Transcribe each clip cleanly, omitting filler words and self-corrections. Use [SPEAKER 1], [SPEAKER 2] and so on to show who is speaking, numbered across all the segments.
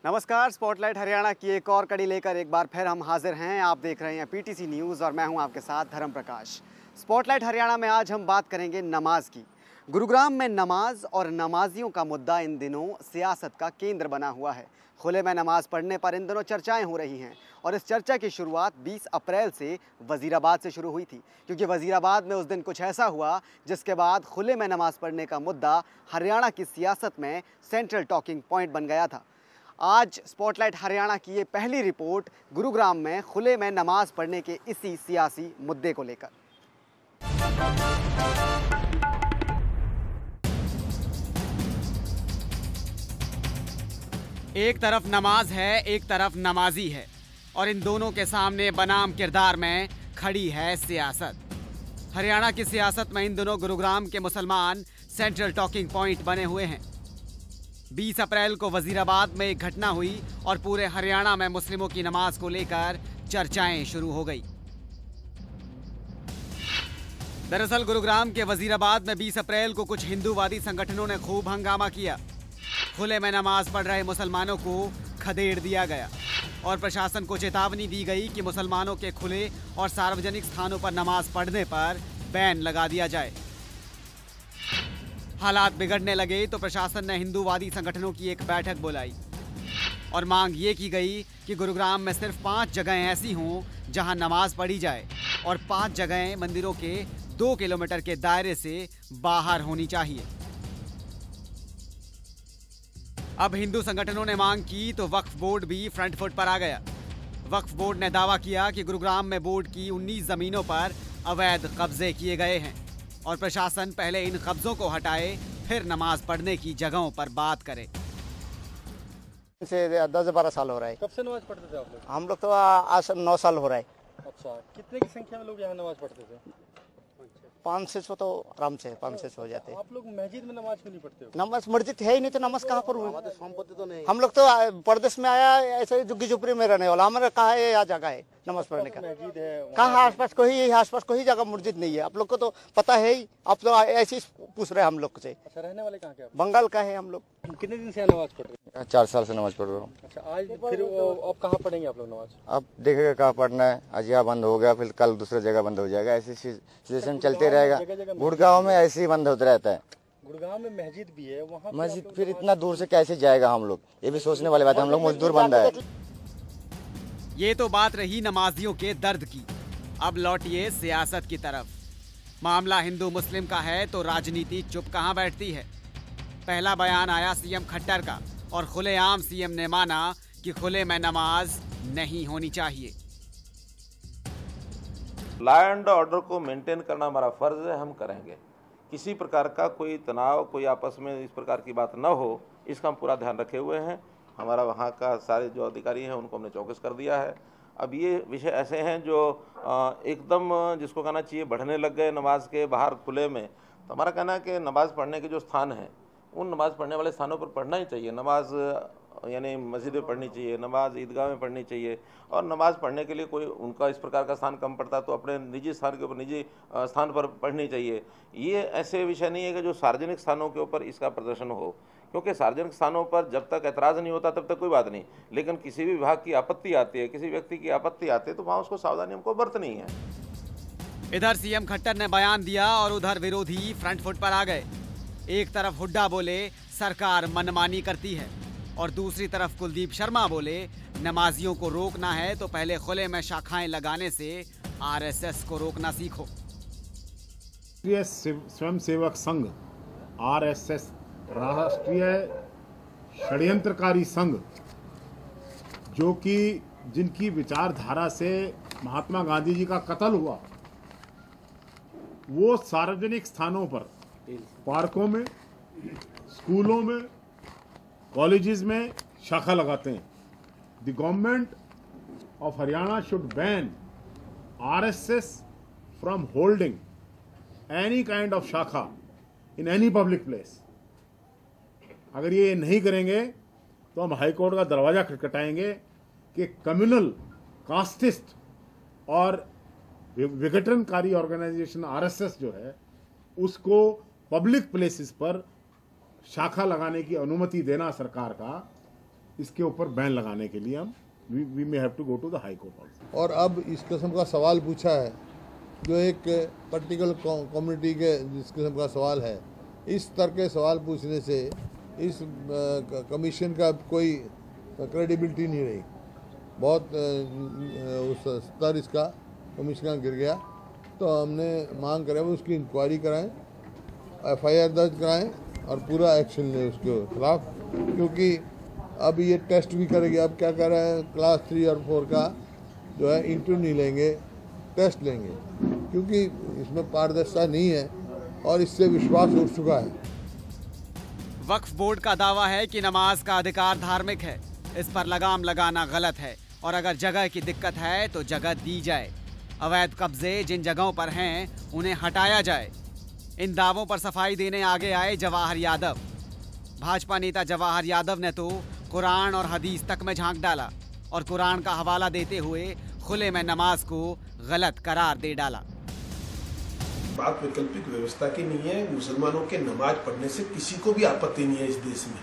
[SPEAKER 1] नमस्कार, स्पॉटलाइट हरियाणा की एक और कड़ी लेकर एक बार फिर हम हाजिर हैं। आप देख रहे हैं पीटीसी न्यूज़ और मैं हूं आपके साथ धर्म प्रकाश। स्पॉटलाइट हरियाणा में आज हम बात करेंगे नमाज की। गुरुग्राम में नमाज और नमाजियों का मुद्दा इन दिनों सियासत का केंद्र बना हुआ है। खुले में नमाज पढ़ने पर इन दिनों चर्चाएं हो रही हैं और इस चर्चा की शुरुआत 20 अप्रैल से वजीराबाद से शुरू हुई थी, क्योंकि वजीराबाद में उस दिन कुछ ऐसा हुआ जिसके बाद खुले में नमाज पढ़ने का मुद्दा हरियाणा की सियासत में सेंट्रल टॉकिंग पॉइंट बन गया था। आज स्पॉटलाइट हरियाणा की ये पहली रिपोर्ट गुरुग्राम में खुले में नमाज पढ़ने के इसी सियासी मुद्दे को लेकर। एक तरफ नमाज है, एक तरफ नमाजी है और इन दोनों के सामने बनाम किरदार में खड़ी है सियासत। हरियाणा की सियासत में इन दिनों गुरुग्राम के मुसलमान सेंट्रल टॉकिंग पॉइंट बने हुए हैं। 20 अप्रैल को वजीराबाद में एक घटना हुई और पूरे हरियाणा में मुस्लिमों की नमाज को लेकर चर्चाएं शुरू हो गई। दरअसल गुरुग्राम के वजीराबाद में 20 अप्रैल को कुछ हिंदूवादी संगठनों ने खूब हंगामा किया। खुले में नमाज पढ़ रहे मुसलमानों को खदेड़ दिया गया और प्रशासन को चेतावनी दी गई कि मुसलमानों के खुले और सार्वजनिक स्थानों पर नमाज पढ़ने पर बैन लगा दिया जाए। हालात बिगड़ने लगे तो प्रशासन ने हिंदूवादी संगठनों की एक बैठक बुलाई और मांग ये की गई कि गुरुग्राम में सिर्फ 5 जगहें ऐसी हों जहां नमाज पढ़ी जाए और 5 जगहें मंदिरों के 2 किलोमीटर के दायरे से बाहर होनी चाहिए। अब हिंदू संगठनों ने मांग की तो वक्फ बोर्ड भी फ्रंट फुट पर आ गया। वक्फ बोर्ड ने दावा किया कि गुरुग्राम में बोर्ड की 19 जमीनों पर अवैध कब्जे किए गए हैं और प्रशासन पहले इन कब्जों को हटाए, फिर नमाज पढ़ने की जगहों पर बात करे।
[SPEAKER 2] से 10-12 साल हो रहा है।
[SPEAKER 3] कब से नमाज पढ़ते थे आप लोग?
[SPEAKER 2] हम लोग तो आज 9 साल हो रहा है।
[SPEAKER 3] अच्छा, कितने की संख्या में लोग यहाँ नमाज पढ़ते थे?
[SPEAKER 2] 500 तो आराम से 500 हो जाते हैं।
[SPEAKER 3] आप लोग मस्जिद में नमाज क्यों नहीं पढ़ते हो?
[SPEAKER 2] नमाज मस्जिद है ही नहीं तो नमाज कहाँ पर हुई? हम लोग तो परदेश में आया ऐसे झुग्गी झुपड़ी में रहने वाला। हमारा कहाँ है यहाँ जगह है नमाज पढ़ने का?
[SPEAKER 3] मस्जिद है
[SPEAKER 2] कहाँ आसपास कोई जगह मस्जिद नहीं है। आप लोग को तो पता है ही, आप तो ऐसे ही पूछ रहे हैं हम लोग से।
[SPEAKER 3] अच्छा, रहने वाले कहाँ के आप?
[SPEAKER 2] बंगाल का है हम लोग।
[SPEAKER 3] कितने दिन से नमाज पढ़ रहे हैं?
[SPEAKER 4] 4 साल से नमाज पढ़ रहा हूँ।
[SPEAKER 3] अच्छा, आज फिर अब कहाँ पढ़ेंगे आप लोग नमाज?
[SPEAKER 4] अब देखेगा कहाँ पढ़ना है। आज यहाँ बंद हो गया, फिर कल दूसरी जगह बंद हो जाएगा। ऐसी सिचुएशन चलते रहेगा। गुड़गांव में ऐसे ही बंद होता रहता है।
[SPEAKER 3] गुड़गांव में मस्जिद भी है, वहाँ
[SPEAKER 4] मस्जिद फिर इतना दूर से कैसे जाएगा? हम लोग ये भी सोचने वाली बात है। हम लोग मजदूर बंदा है।
[SPEAKER 1] ये तो बात रही नमाजियों के दर्द की। अब लौटिए सियासत की तरफ। मामला हिंदू मुस्लिम का है तो राजनीति चुप कहां बैठती है। पहला बयान आया सीएम खट्टर का और खुलेआम सीएम ने माना कि खुले में नमाज नहीं होनी चाहिए।
[SPEAKER 5] लॉ एंड ऑर्डर को मेंटेन करना हमारा फर्ज है, हम करेंगे। किसी प्रकार का कोई तनाव, कोई आपस में इस प्रकार की बात न हो, इसका हम पूरा ध्यान रखे हुए हैं। हमारा वहाँ का सारे जो अधिकारी हैं उनको हमने चौकस कर दिया है। अब ये विषय ऐसे हैं जो एकदम जिसको कहना चाहिए बढ़ने लग गए नमाज के बाहर खुले में, तो हमारा कहना है कि नमाज पढ़ने के जो स्थान हैं उन नमाज पढ़ने वाले स्थानों पर पढ़ना ही चाहिए। नमाज यानी मस्जिद में पढ़नी चाहिए, नमाज ईदगाह में पढ़नी चाहिए और नमाज पढ़ने के लिए कोई उनका इस प्रकार का स्थान कम पड़ता तो अपने निजी स्थान के ऊपर निजी स्थान पर पढ़नी चाहिए। ये ऐसे विषय नहीं है कि जो सार्वजनिक स्थानों के ऊपर इसका प्रदर्शन हो, क्योंकि सार्वजनिक स्थानों पर जब तक ऐतराज़ नहीं होता तब तक कोई बात नहीं, लेकिन किसी भी विभाग की आपत्ति आती है, किसी व्यक्ति की आपत्ति आती है तो वहाँ उसको सावधानी हमको बरतनी है।
[SPEAKER 1] इधर सीएम खट्टर ने बयान दिया और उधर विरोधी फ्रंट फुट पर आ गए। एक तरफ हुड्डा बोले सरकार मनमानी करती है और दूसरी तरफ कुलदीप शर्मा बोले नमाजियों को रोकना है तो पहले खुले में शाखाएं लगाने से आरएसएस को रोकना सीखो।
[SPEAKER 6] राष्ट्रीय स्वयंसेवक संघ आरएसएस, राष्ट्रीय षड्यंत्रकारी संघ, जो कि जिनकी विचारधारा से महात्मा गांधी जी का कत्ल हुआ, वो सार्वजनिक स्थानों पर, पार्कों में, स्कूलों में, कॉलेजेस में शाखा लगाते हैं। The government of Haryana should ban RSS from holding any kind of शाखा इन एनी पब्लिक प्लेस। अगर ये नहीं करेंगे तो हम हाईकोर्ट का दरवाजा खटखटाएंगे कि कम्युनल, कास्टिस्ट और विघटनकारी ऑर्गेनाइजेशन आरएसएस जो है उसको पब्लिक प्लेसेस पर शाखा लगाने की अनुमति देना सरकार का, इसके ऊपर बैन लगाने के लिए हम we may have to go to the high court also.
[SPEAKER 7] और अब इस किस्म का सवाल पूछा है जो एक पर्टिकुलर कम्युनिटी के जिस किस्म का सवाल है, इस तरह के सवाल पूछने से इस कमीशन का कोई क्रेडिबिलिटी नहीं रही। बहुत उस स्तर इसका कमीशन का गिर गया। तो हमने मांग करें वो उसकी इंक्वायरी कराएं, FIR दर्ज कराएं और पूरा एक्शन लें उसके खिलाफ, क्योंकि अब ये टेस्ट भी करेगी। अब क्या कर रहे हैं, क्लास 3 और 4 का जो है इंटरव्यू नहीं लेंगे, टेस्ट लेंगे, क्योंकि इसमें पारदर्शिता नहीं है और इससे विश्वास उठ चुका है।
[SPEAKER 1] वक्फ बोर्ड का दावा है कि नमाज का अधिकार धार्मिक है, इस पर लगाम लगाना गलत है और अगर जगह की दिक्कत है तो जगह दी जाए। अवैध कब्जे जिन जगहों पर हैं उन्हें हटाया जाए। इन दावों पर सफाई देने आगे आए जवाहर यादव। भाजपा नेता जवाहर यादव ने तो कुरान और हदीस तक में झांक डाला और कुरान का हवाला देते हुए खुले में नमाज को गलत करार दे डाला।
[SPEAKER 8] बात वैकल्पिक व्यवस्था की नहीं है। मुसलमानों के नमाज पढ़ने से किसी को भी आपत्ति नहीं है इस देश में,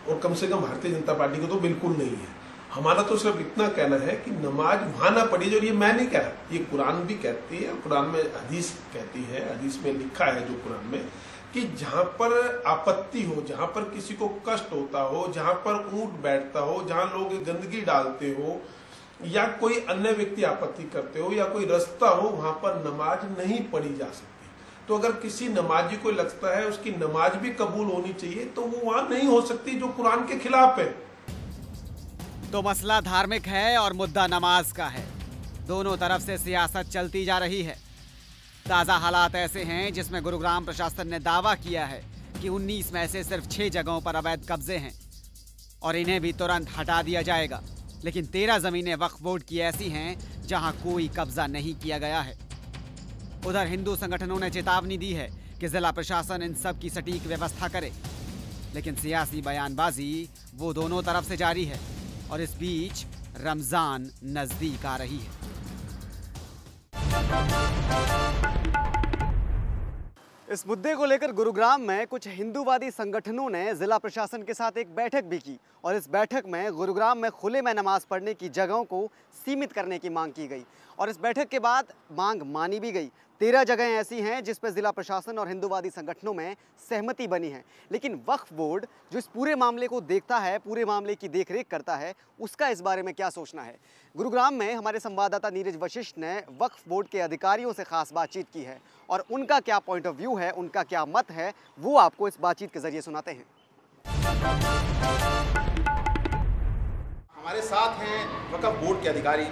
[SPEAKER 8] और कम से कम भारतीय जनता पार्टी को तो बिल्कुल नहीं है। हमारा तो सिर्फ इतना कहना है कि नमाज वहां ना पढ़ी, और ये मैं नहीं कह रहा, ये कुरान भी कहती है, कुरान में हदीस कहती है, हदीस में लिखा है जो कुरान में, कि जहां पर आपत्ति हो, जहां पर किसी को कष्ट होता हो, जहां पर ऊंट बैठता हो, जहां लोग गंदगी डालते हो या कोई अन्य व्यक्ति आपत्ति करते हो या कोई रास्ता हो, वहां पर नमाज नहीं पढ़ी जा सकती। तो अगर किसी नमाजी को लगता है उसकी नमाज भी कबूल होनी चाहिए तो वो वहां नहीं हो सकती, जो कुरान के खिलाफ है।
[SPEAKER 1] तो मसला धार्मिक है और मुद्दा नमाज का है। दोनों तरफ से सियासत चलती जा रही है। ताज़ा हालात ऐसे हैं जिसमें गुरुग्राम प्रशासन ने दावा किया है कि 19 में से सिर्फ 6 जगहों पर अवैध कब्जे हैं और इन्हें भी तुरंत हटा दिया जाएगा। लेकिन 13 ज़मीनें वक्फ बोर्ड की ऐसी हैं जहां कोई कब्जा नहीं किया गया है। उधर हिंदू संगठनों ने चेतावनी दी है कि जिला प्रशासन इन सब की सटीक व्यवस्था करे, लेकिन सियासी बयानबाजी वो दोनों तरफ से जारी है और इस बीच रमजान नजदीक आ रही है। इस मुद्दे को लेकर गुरुग्राम में कुछ हिंदूवादी संगठनों ने जिला प्रशासन के साथ एक बैठक भी की और इस बैठक में गुरुग्राम में खुले में नमाज पढ़ने की जगहों को सीमित करने की मांग की गई और इस बैठक के बाद मांग मानी भी गई। 13 जगहें ऐसी हैं जिस पर जिला प्रशासन और हिंदूवादी संगठनों में सहमति बनी है, लेकिन वक्फ बोर्ड जो इस पूरे मामले को देखता है, पूरे मामले की देखरेख करता है, उसका इस बारे में क्या सोचना है। गुरुग्राम में हमारे संवाददाता नीरज वशिष्ठ ने वक्फ बोर्ड के अधिकारियों से खास बातचीत की है और उनका क्या पॉइंट ऑफ व्यू है, उनका क्या मत है, वो आपको इस बातचीत के जरिए सुनाते हैं।
[SPEAKER 9] हमारे साथ हैं वक्फ बोर्ड के अधिकारी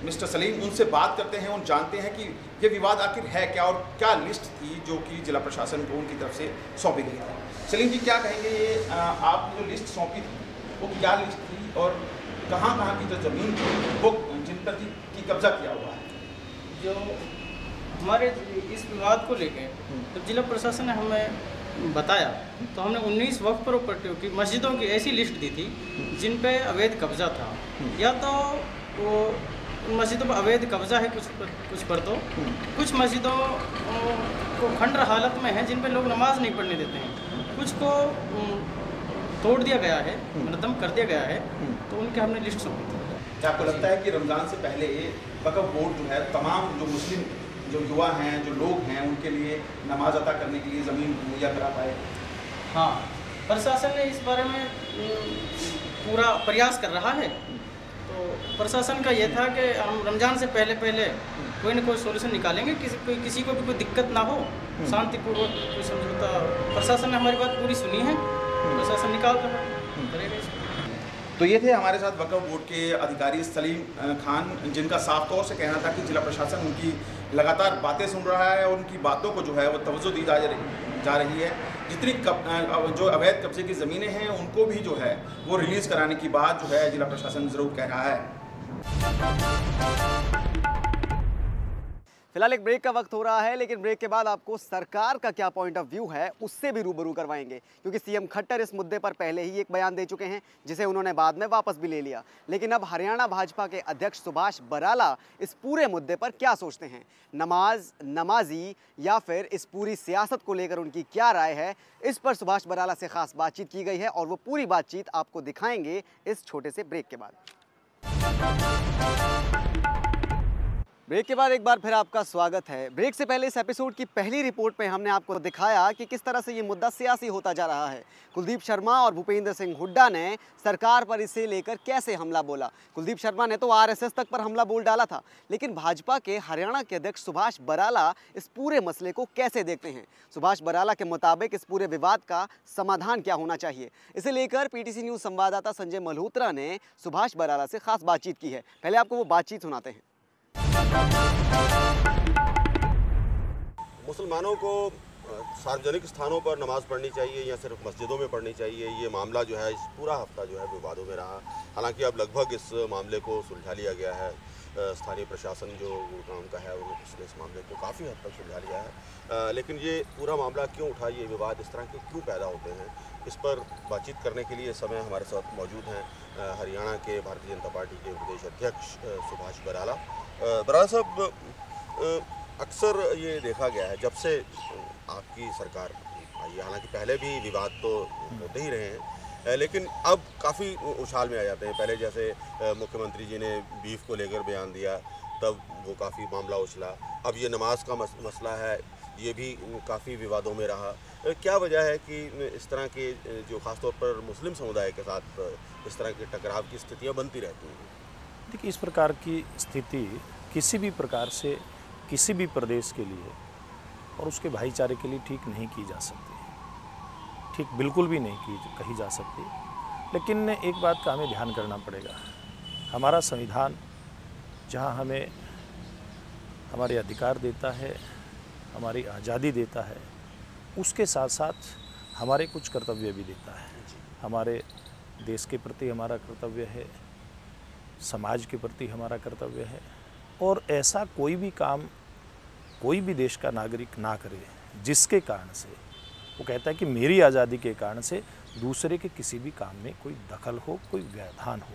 [SPEAKER 9] मिस्टर सलीम। उनसे बात करते हैं, उन जानते हैं कि ये विवाद आखिर है क्या और क्या लिस्ट थी जो कि जिला प्रशासन को उनकी तरफ से सौंपी गई थी। सलीम जी, क्या कहेंगे, ये आपने जो लिस्ट सौंपी थी वो क्या लिस्ट थी और कहाँ की जो ज़मीन थी वो जिन पर की कब्जा किया हुआ है?
[SPEAKER 10] जो हमारे इस विवाद को लेकर जब जिला प्रशासन ने हमें बताया तो हमने 19 वक्फ प्रॉपर्टियों की मस्जिदों की ऐसी लिस्ट दी थी जिन पे अवैध कब्जा था, या तो वो मस्जिदों पर अवैध कब्जा है कुछ पर, तो कुछ मस्जिदों को खंडर हालत में है जिन पे लोग नमाज नहीं पढ़ने देते हैं, कुछ को तोड़ दिया गया है, नदम कर दिया गया है, तो उनके हमने लिस्ट सौंपी थी।
[SPEAKER 9] क्या आपको लगता है कि रमज़ान से पहले वक्फ बोर्ड जो है तमाम जो मुस्लिम जो युवा हैं, जो लोग हैं, उनके लिए नमाज अता करने के लिए ज़मीन मुहैया करा पाए?
[SPEAKER 10] हाँ, प्रशासन ने इस बारे में पूरा प्रयास कर रहा है। तो प्रशासन का ये था कि हम रमज़ान से पहले कोई ना कोई सोल्यूशन निकालेंगे, किसी को भी कोई दिक्कत ना हो, शांतिपूर्वक कोई समझौता। प्रशासन ने हमारी बात पूरी सुनी है, प्रशासन निकाल रहा है, करेगा इसको।
[SPEAKER 9] तो ये थे हमारे साथ वक्फ बोर्ड के अधिकारी सलीम खान, जिनका साफ तौर से कहना था कि जिला प्रशासन उनकी लगातार बातें सुन रहा है और उनकी बातों को जो है वो तवज्जो दी जा रही है। जितनी जो अवैध कब्जे की ज़मीनें हैं उनको भी जो है वो रिलीज़ कराने की बात जो है जिला प्रशासन ज़रूर कह रहा है।
[SPEAKER 1] फिलहाल एक ब्रेक का वक्त हो रहा है, लेकिन ब्रेक के बाद आपको सरकार का क्या पॉइंट ऑफ व्यू है उससे भी रूबरू करवाएंगे, क्योंकि सीएम खट्टर इस मुद्दे पर पहले ही एक बयान दे चुके हैं जिसे उन्होंने बाद में वापस भी ले लिया। लेकिन अब हरियाणा भाजपा के अध्यक्ष सुभाष बराला इस पूरे मुद्दे पर क्या सोचते हैं, नमाज, नमाजी या फिर इस पूरी सियासत को लेकर उनकी क्या राय है, इस पर सुभाष बराला से खास बातचीत की गई है और वो पूरी बातचीत आपको दिखाएंगे इस छोटे से ब्रेक के बाद। ब्रेक के बाद एक बार फिर आपका स्वागत है। ब्रेक से पहले इस एपिसोड की पहली रिपोर्ट में हमने आपको दिखाया कि किस तरह से ये मुद्दा सियासी होता जा रहा है। कुलदीप शर्मा और भूपेंद्र सिंह हुड्डा ने सरकार पर इसे लेकर कैसे हमला बोला। कुलदीप शर्मा ने तो आरएसएस तक पर हमला बोल डाला था, लेकिन भाजपा के हरियाणा के अध्यक्ष सुभाष बराला इस पूरे मसले को कैसे देखते हैं। सुभाष बराला के मुताबिक इस पूरे विवाद का समाधान क्या होना चाहिए, इसे लेकर पीटीसी न्यूज़ संवाददाता संजय मल्होत्रा ने सुभाष बराला से खास बातचीत की है। पहले आपको वो बातचीत सुनाते हैं।
[SPEAKER 11] मुसलमानों को सार्वजनिक स्थानों पर नमाज पढ़नी चाहिए या सिर्फ मस्जिदों में पढ़नी चाहिए, ये मामला जो है इस पूरा हफ्ता जो है विवादों में रहा। हालांकि अब लगभग इस मामले को सुलझा लिया गया है। स्थानीय प्रशासन जो गुरुग्राम का है उसने इस मामले को काफ़ी हद तक सुलझा लिया है। लेकिन ये पूरा मामला क्यों उठा, ये विवाद इस तरह के क्यों पैदा होते हैं, इस पर बातचीत करने के लिए इस समय हमारे साथ मौजूद हैं हरियाणा के भारतीय जनता पार्टी के प्रदेश अध्यक्ष सुभाष बराला। बराला साहब, अक्सर ये देखा गया है जब से आपकी सरकार आई है, हालांकि पहले भी विवाद तो होते ही रहे हैं, लेकिन अब काफ़ी उछाल में आ जाते हैं। पहले जैसे मुख्यमंत्री जी ने बीफ को लेकर बयान दिया, तब वो काफ़ी मामला उछला। अब ये नमाज का मसला है, ये भी काफ़ी विवादों में रहा। क्या वजह है कि इस तरह के जो ख़ासतौर पर मुस्लिम समुदाय के साथ इस तरह के टकराव की स्थितियाँ बनती रहती हैं?
[SPEAKER 12] देखिए, इस प्रकार की स्थिति किसी भी प्रकार से किसी भी प्रदेश के लिए और उसके भाईचारे के लिए ठीक नहीं की जा सकती, ठीक बिल्कुल भी नहीं कही जा सकती। लेकिन एक बात का हमें ध्यान करना पड़ेगा, हमारा संविधान जहां हमें हमारे अधिकार देता है, हमारी आज़ादी देता है, उसके साथ साथ हमारे कुछ कर्तव्य भी देता है। हमारे देश के प्रति हमारा कर्तव्य है, समाज के प्रति हमारा कर्तव्य है, और ऐसा कोई भी काम कोई भी देश का नागरिक ना करे जिसके कारण से वो कहता है कि मेरी आज़ादी के कारण से दूसरे के किसी भी काम में कोई दखल हो, कोई व्यवधान हो।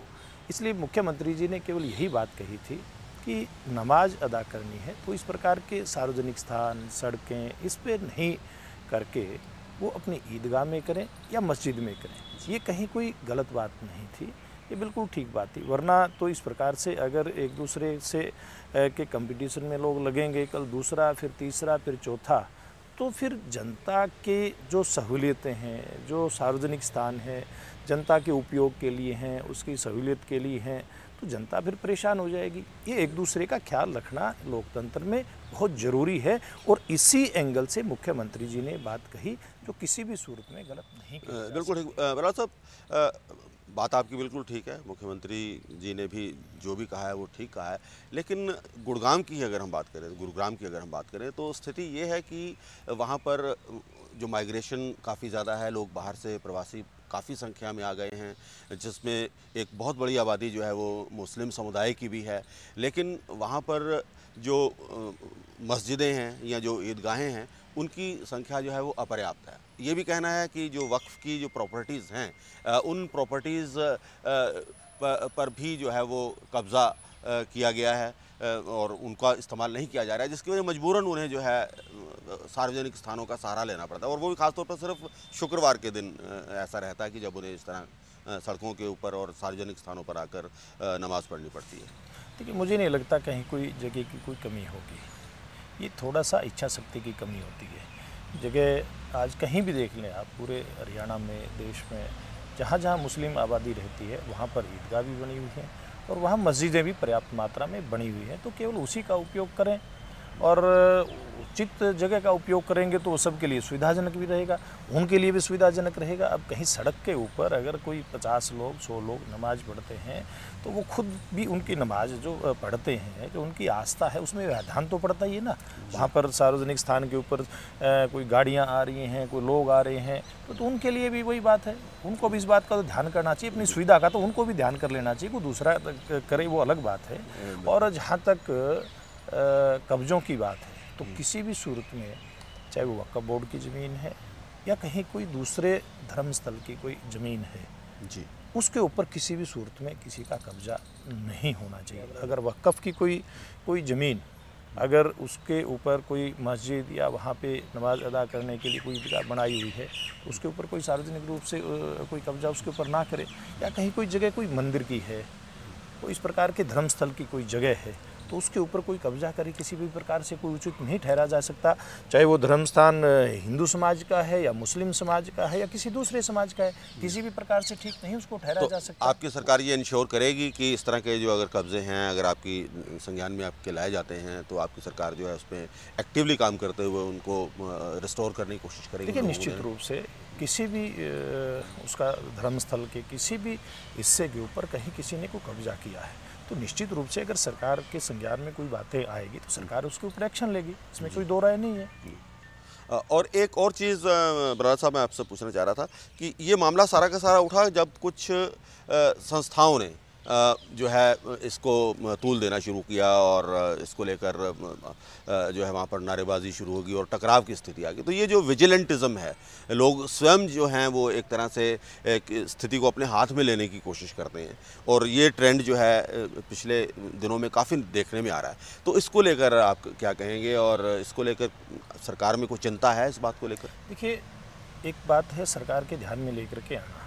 [SPEAKER 12] इसलिए मुख्यमंत्री जी ने केवल यही बात कही थी कि नमाज अदा करनी है तो इस प्रकार के सार्वजनिक स्थान, सड़कें, इस पे नहीं करके वो अपनी ईदगाह में करें या मस्जिद में करें। ये कहीं कोई गलत बात नहीं थी, ये बिल्कुल ठीक बात थी। वरना तो इस प्रकार से अगर एक दूसरे से के कंपटीशन में लोग लगेंगे, कल दूसरा, फिर तीसरा, फिर चौथा, तो फिर जनता के जो सहूलियतें हैं, जो सार्वजनिक स्थान है, जनता के उपयोग के लिए हैं, उसकी सहूलियत के लिए हैं, तो जनता फिर परेशान हो जाएगी। ये एक दूसरे का ख्याल रखना लोकतंत्र में बहुत ज़रूरी है, और इसी एंगल से मुख्यमंत्री जी ने बात कही जो किसी भी सूरत में गलत नहीं की।
[SPEAKER 11] बिल्कुल ठीक बराला साहब, बात आपकी बिल्कुल ठीक है। मुख्यमंत्री जी ने भी जो भी कहा है वो ठीक कहा है। लेकिन गुड़गांव की अगर हम बात करें, गुरुग्राम की अगर हम बात करें, तो स्थिति ये है कि वहाँ पर जो माइग्रेशन काफ़ी ज़्यादा है, लोग बाहर से प्रवासी काफ़ी संख्या में आ गए हैं, जिसमें एक बहुत बड़ी आबादी जो है वो मुस्लिम समुदाय की भी है। लेकिन वहाँ पर जो मस्जिदें हैं या जो ईदगाहें हैं, उनकी संख्या जो है वो अपर्याप्त है। ये भी कहना है कि जो वक्फ की जो प्रॉपर्टीज़ हैं, उन प्रॉपर्टीज़ पर भी जो है वो कब्ज़ा किया गया है और उनका इस्तेमाल नहीं किया जा रहा है, जिसकी वजह मजबूरन उन्हें जो है सार्वजनिक स्थानों का सहारा लेना पड़ता है, और वो भी ख़ासतौर पर सिर्फ शुक्रवार के दिन ऐसा रहता है कि जब उन्हें इस तरह सड़कों के ऊपर और सार्वजनिक स्थानों पर आकर नमाज़ पढ़नी पड़ती है।
[SPEAKER 12] देखिए, मुझे नहीं लगता कहीं कोई जगह की कोई कमी होगी, ये थोड़ा सा इच्छा शक्ति की कमी होती है। जगह आज कहीं भी देख लें आप, पूरे हरियाणा में, देश में, जहाँ जहाँ मुस्लिम आबादी रहती है वहाँ पर ईदगाह भी बनी हुई है और वहाँ मस्जिदें भी पर्याप्त मात्रा में बनी हुई हैं। तो केवल उसी का उपयोग करें, और उचित जगह का उपयोग करेंगे तो वो सबके लिए सुविधाजनक भी रहेगा, उनके लिए भी सुविधाजनक रहेगा। अब कहीं सड़क के ऊपर अगर कोई 50 लोग 100 लोग नमाज पढ़ते हैं तो वो खुद भी उनकी नमाज जो पढ़ते हैं, जो उनकी आस्था है, उसमें व्यवधान तो पड़ता ही है ना। वहाँ पर सार्वजनिक स्थान के ऊपर कोई गाड़ियाँ आ रही हैं, कोई लोग आ रहे हैं, तो उनके लिए भी वही बात है, उनको भी इस बात का तो ध्यान करना चाहिए, अपनी सुविधा का तो उनको भी ध्यान कर लेना चाहिए। कोई दूसरा करे वो अलग बात है। और जहाँ तक कब्जों की बात है तो किसी भी सूरत में, चाहे वो वक्फ बोर्ड की ज़मीन है या कहीं कोई दूसरे धर्मस्थल की कोई ज़मीन है
[SPEAKER 11] जी,
[SPEAKER 12] उसके ऊपर किसी भी सूरत में किसी का कब्जा नहीं होना चाहिए। अगर वक्फ की कोई ज़मीन, अगर उसके ऊपर कोई मस्जिद या वहाँ पे नमाज अदा करने के लिए कोई जगह बनाई हुई है, उसके ऊपर कोई सार्वजनिक रूप से कोई कब्जा उसके ऊपर ना करे, या कहीं कोई जगह कोई मंदिर की है, कोई इस प्रकार के धर्मस्थल की कोई जगह है, तो उसके ऊपर कोई कब्जा करे किसी भी प्रकार से कोई उचित नहीं ठहरा जा सकता। चाहे वो धर्म स्थान हिंदू समाज का है या मुस्लिम समाज का है या किसी दूसरे समाज का है, किसी भी प्रकार से ठीक नहीं उसको ठहरा जा सकता।
[SPEAKER 11] आपकी सरकार ये इंश्योर करेगी कि इस तरह के जो अगर कब्जे हैं, अगर आपकी संज्ञान में आपके लाए जाते हैं, तो आपकी सरकार जो है उसमें एक्टिवली काम करते हुए उनको रिस्टोर करने की कोशिश करेगी?
[SPEAKER 12] देखिए, निश्चित रूप से किसी भी उसका धर्मस्थल के किसी भी हिस्से के ऊपर कहीं किसी ने कोई कब्जा किया है तो निश्चित रूप से अगर सरकार के संज्ञान में कोई बातें आएगी तो सरकार उसके ऊपर एक्शन लेगी, इसमें कोई दो राय नहीं है।
[SPEAKER 11] और एक और चीज़ बराड़ साहब मैं आपसे पूछना चाह रहा था कि ये मामला सारा का सारा उठा जब कुछ संस्थाओं ने जो है इसको तूल देना शुरू किया और इसको लेकर जो है वहाँ पर नारेबाजी शुरू होगी और टकराव की स्थिति आ गई। तो ये जो विजिलेंटिज्म है, लोग स्वयं जो हैं वो एक तरह से एक स्थिति को अपने हाथ में लेने की कोशिश करते हैं और ये ट्रेंड जो है पिछले दिनों में काफ़ी देखने में आ रहा है। तो इसको लेकर आप क्या कहेंगे और इसको लेकर सरकार में कोई चिंता है इस बात को लेकर?
[SPEAKER 12] देखिए, एक बात है सरकार के ध्यान में लेकर के आना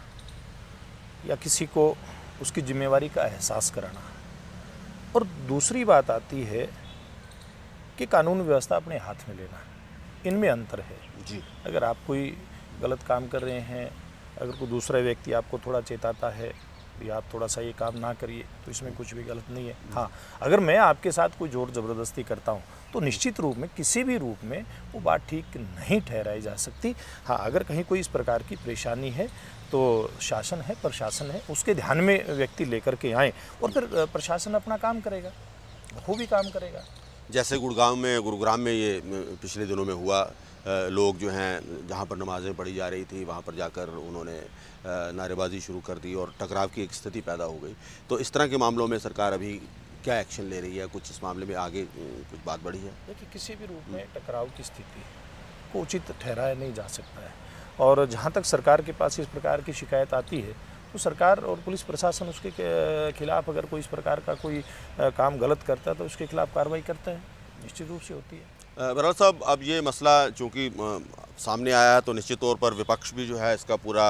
[SPEAKER 12] या किसी को उसकी जिम्मेवारी का एहसास कराना, और दूसरी बात आती है कि कानून व्यवस्था अपने हाथ में लेना। इनमें अंतर है
[SPEAKER 11] जी।
[SPEAKER 12] अगर आप कोई गलत काम कर रहे हैं, अगर कोई दूसरा व्यक्ति आपको थोड़ा चेताता है या आप थोड़ा सा ये काम ना करिए तो इसमें कुछ भी गलत नहीं है। हाँ, अगर मैं आपके साथ कोई जोर ज़बरदस्ती करता हूँ तो निश्चित रूप में किसी भी रूप में वो बात ठीक नहीं ठहराई जा सकती। हाँ, अगर कहीं कोई इस प्रकार की परेशानी है तो शासन है, प्रशासन है, उसके ध्यान में व्यक्ति लेकर के आए और फिर प्रशासन अपना काम करेगा, वो भी काम करेगा।
[SPEAKER 11] जैसे गुरुग्राम में ये पिछले दिनों में हुआ, लोग जो हैं जहाँ पर नमाज़ें पढ़ी जा रही थी वहाँ पर जाकर उन्होंने नारेबाजी शुरू कर दी और टकराव की एक स्थिति पैदा हो गई। तो इस तरह के मामलों में सरकार अभी क्या एक्शन ले रही है? कुछ इस मामले में आगे कुछ बात बढ़ी है?
[SPEAKER 12] देखिए, किसी भी रूप में टकराव की स्थिति को उचित ठहराया नहीं जा सकता है और जहाँ तक सरकार के पास इस प्रकार की शिकायत आती है तो सरकार और पुलिस प्रशासन उसके खिलाफ अगर कोई इस प्रकार का कोई काम गलत करता है तो उसके खिलाफ कार्रवाई करता है, निश्चित रूप से होती है।
[SPEAKER 11] बराड़ साहब, अब ये मसला चूँकि सामने आया है तो निश्चित तौर पर विपक्ष भी जो है इसका पूरा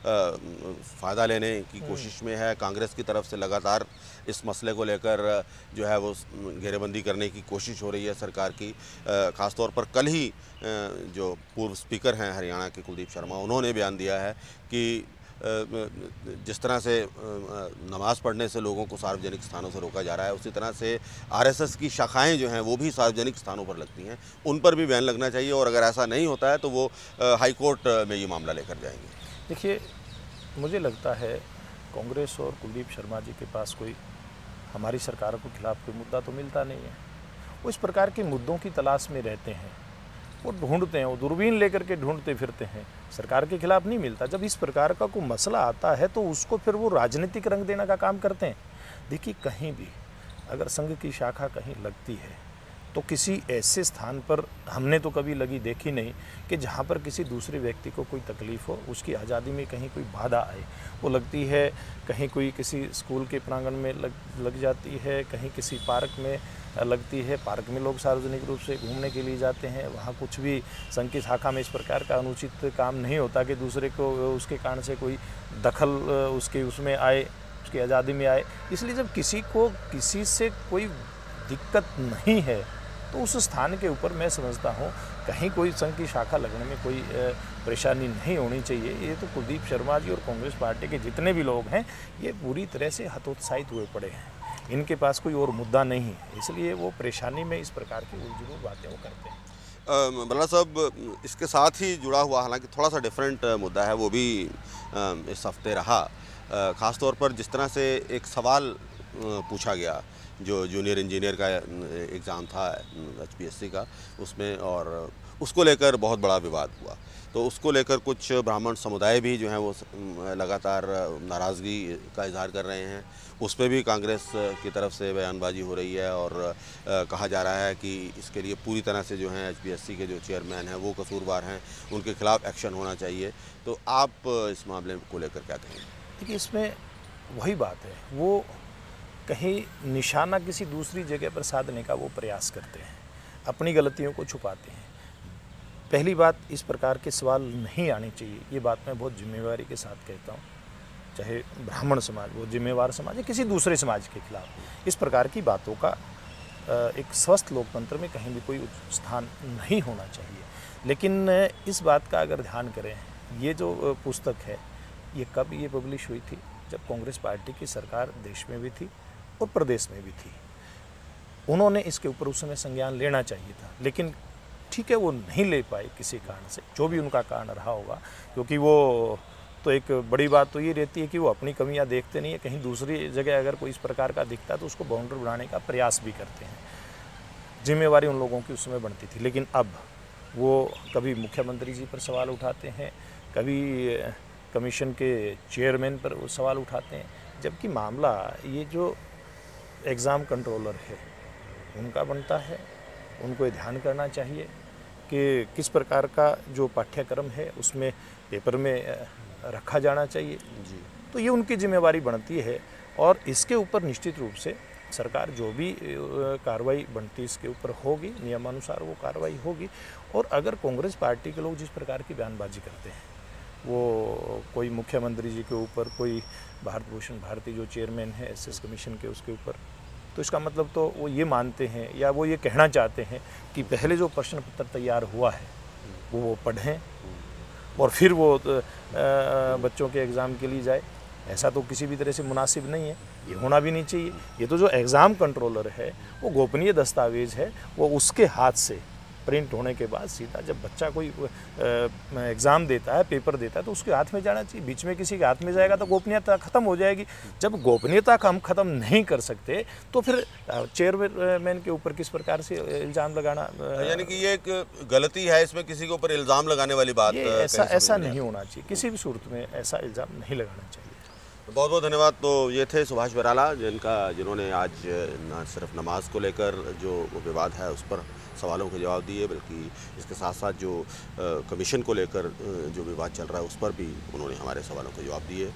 [SPEAKER 11] फ़ायदा लेने की कोशिश में है। कांग्रेस की तरफ से लगातार इस मसले को लेकर जो है वो घेरेबंदी करने की कोशिश हो रही है सरकार की। ख़ास तौर पर कल ही जो पूर्व स्पीकर हैं हरियाणा के कुलदीप शर्मा, उन्होंने बयान दिया है कि जिस तरह से नमाज़ पढ़ने से लोगों को सार्वजनिक स्थानों से रोका जा रहा है, उसी तरह से आरएसएस की शाखाएं जो हैं वो भी सार्वजनिक स्थानों पर लगती हैं, उन पर भी बैन लगना चाहिए और अगर ऐसा नहीं होता है तो वो हाई कोर्ट में ये मामला लेकर जाएंगे।
[SPEAKER 12] देखिए, मुझे लगता है कांग्रेस और कुलदीप शर्मा जी के पास कोई हमारी सरकार के खिलाफ कोई मुद्दा तो मिलता नहीं है। वो इस प्रकार के मुद्दों की तलाश में रहते हैं, वो ढूंढते हैं, वो दूरबीन लेकर के ढूंढते फिरते हैं, सरकार के खिलाफ नहीं मिलता। जब इस प्रकार का कोई मसला आता है तो उसको फिर वो राजनीतिक रंग देने का काम करते हैं। देखिए, कहीं भी अगर संघ की शाखा कहीं लगती है तो किसी ऐसे स्थान पर हमने तो कभी लगी देखी नहीं कि जहाँ पर किसी दूसरे व्यक्ति को कोई तकलीफ़ हो, उसकी आज़ादी में कहीं कोई बाधा आए। वो लगती है कहीं कोई किसी स्कूल के प्रांगण में लग जाती है, कहीं किसी पार्क में लगती है। पार्क में लोग सार्वजनिक रूप से घूमने के लिए जाते हैं, वहाँ कुछ भी संघ की शाखा में इस प्रकार का अनुचित काम नहीं होता कि दूसरे को उसके कारण से कोई दखल उसके उसमें आए, उसकी आज़ादी में आए। इसलिए जब किसी को किसी से कोई दिक्कत नहीं है तो उस स्थान के ऊपर मैं समझता हूँ कहीं कोई संघ की शाखा लगने में कोई परेशानी नहीं होनी चाहिए। ये तो कुलदीप शर्मा जी और कांग्रेस पार्टी के जितने भी लोग हैं ये पूरी तरह से हतोत्साहित हुए पड़े हैं, इनके पास कोई और मुद्दा नहीं है, इसलिए वो परेशानी में इस प्रकार की उलझुल बातें वो करते हैं।
[SPEAKER 11] बराड़ साहब, इसके साथ ही जुड़ा हुआ हालांकि थोड़ा सा डिफरेंट मुद्दा है, वो भी इस हफ्ते रहा। ख़ास तौर पर जिस तरह से एक सवाल पूछा गया जो जूनियर इंजीनियर का एग्ज़ाम था HPSC का, उसमें और उसको लेकर बहुत बड़ा विवाद हुआ। तो उसको लेकर कुछ ब्राह्मण समुदाय भी जो हैं वो लगातार नाराज़गी का इजहार कर रहे हैं। उस पर भी कांग्रेस की तरफ से बयानबाजी हो रही है और कहा जा रहा है कि इसके लिए पूरी तरह से जो हैं HPSC के जो चेयरमैन हैं वो कसूरवार हैं, उनके खिलाफ एक्शन होना चाहिए। तो आप इस मामले को लेकर क्या कहेंगे?
[SPEAKER 12] देखिए, इसमें वही बात है, वो कहीं निशाना किसी दूसरी जगह पर साधने का वो प्रयास करते हैं, अपनी गलतियों को छुपाते हैं। पहली बात, इस प्रकार के सवाल नहीं आने चाहिए, ये बात मैं बहुत जिम्मेवारी के साथ कहता हूँ। चाहे ब्राह्मण समाज, वो जिम्मेवार समाज या किसी दूसरे समाज के खिलाफ इस प्रकार की बातों का एक स्वस्थ लोकतंत्र में कहीं भी कोई स्थान नहीं होना चाहिए। लेकिन इस बात का अगर ध्यान करें, ये जो पुस्तक है ये कब ये पब्लिश हुई थी? जब कांग्रेस पार्टी की सरकार देश में भी थी और प्रदेश में भी थी। उन्होंने इसके ऊपर उस समय संज्ञान लेना चाहिए था, लेकिन ठीक है, वो नहीं ले पाए किसी कारण से, जो भी उनका कारण रहा होगा। क्योंकि वो तो एक बड़ी बात तो ये रहती है कि वो अपनी कमियां देखते नहीं है, कहीं दूसरी जगह अगर कोई इस प्रकार का दिखता है तो उसको बाउंड्री बनाने का प्रयास भी करते हैं। जिम्मेवारी उन लोगों की उस समय बनती थी, लेकिन अब वो कभी मुख्यमंत्री जी पर सवाल उठाते हैं, कभी कमीशन के चेयरमैन पर वो सवाल उठाते हैं, जबकि मामला ये जो एग्ज़ाम कंट्रोलर है उनका बनता है। उनको ये ध्यान करना चाहिए कि किस प्रकार का जो पाठ्यक्रम है उसमें पेपर में रखा जाना चाहिए जी। तो ये उनकी जिम्मेवारी बनती है और इसके ऊपर निश्चित रूप से सरकार जो भी कार्रवाई बनती इसके ऊपर होगी, नियमानुसार वो कार्रवाई होगी। और अगर कांग्रेस पार्टी के लोग जिस प्रकार की बयानबाजी करते हैं, वो कोई मुख्यमंत्री जी के ऊपर, कोई भारत भूषण भारती जो चेयरमैन है SS कमीशन के, उसके ऊपर, तो इसका मतलब तो वो ये मानते हैं या वो ये कहना चाहते हैं कि पहले जो प्रश्न पत्र तैयार हुआ है वो पढ़ें और फिर वो बच्चों के एग्ज़ाम के लिए जाए। ऐसा तो किसी भी तरह से मुनासिब नहीं है, ये होना भी नहीं चाहिए। ये तो जो एग्ज़ाम कंट्रोलर है वो गोपनीय दस्तावेज़ है, वो उसके हाथ से प्रिंट होने के बाद सीधा जब बच्चा कोई एग्ज़ाम देता है, पेपर देता है, तो उसके हाथ में जाना चाहिए। बीच में किसी के हाथ में जाएगा तो गोपनीयता ख़त्म हो जाएगी। जब गोपनीयता का हम ख़त्म नहीं कर सकते तो फिर चेयरमैन के ऊपर किस प्रकार से इल्ज़ाम लगाना,
[SPEAKER 11] यानी कि ये एक गलती है, इसमें किसी के ऊपर इल्ज़ाम लगाने वाली बात
[SPEAKER 12] ऐसा नहीं होना चाहिए। किसी भी सूरत में ऐसा इल्ज़ाम नहीं लगाना चाहिए।
[SPEAKER 11] बहुत बहुत धन्यवाद। तो ये थे सुभाष बराला, जिन्होंने आज न सिर्फ नमाज को लेकर जो विवाद है उस पर सवालों के जवाब दिए, बल्कि इसके साथ साथ जो कमीशन को लेकर जो विवाद चल रहा है उस पर भी उन्होंने हमारे सवालों के जवाब दिए।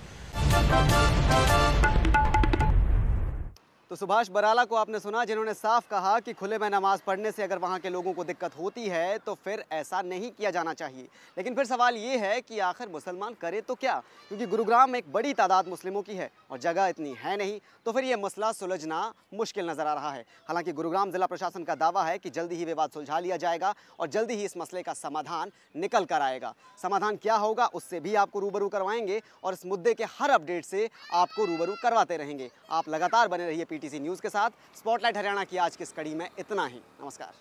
[SPEAKER 1] तो सुभाष बराला को आपने सुना, जिन्होंने साफ कहा कि खुले में नमाज पढ़ने से अगर वहाँ के लोगों को दिक्कत होती है तो फिर ऐसा नहीं किया जाना चाहिए। लेकिन फिर सवाल ये है कि आखिर मुसलमान करे तो क्या, क्योंकि गुरुग्राम में एक बड़ी तादाद मुस्लिमों की है और जगह इतनी है नहीं, तो फिर ये मसला सुलझना मुश्किल नज़र आ रहा है। हालांकि गुरुग्राम जिला प्रशासन का दावा है कि जल्दी ही विवाद सुलझा लिया जाएगा और जल्दी ही इस मसले का समाधान निकल कर आएगा। समाधान क्या होगा उससे भी आपको रूबरू करवाएंगे और इस मुद्दे के हर अपडेट से आपको रूबरू करवाते रहेंगे। आप लगातार बने रहिए PTC न्यूज़ के साथ। स्पॉटलाइट हरियाणा की आज की इस कड़ी में इतना ही। नमस्कार।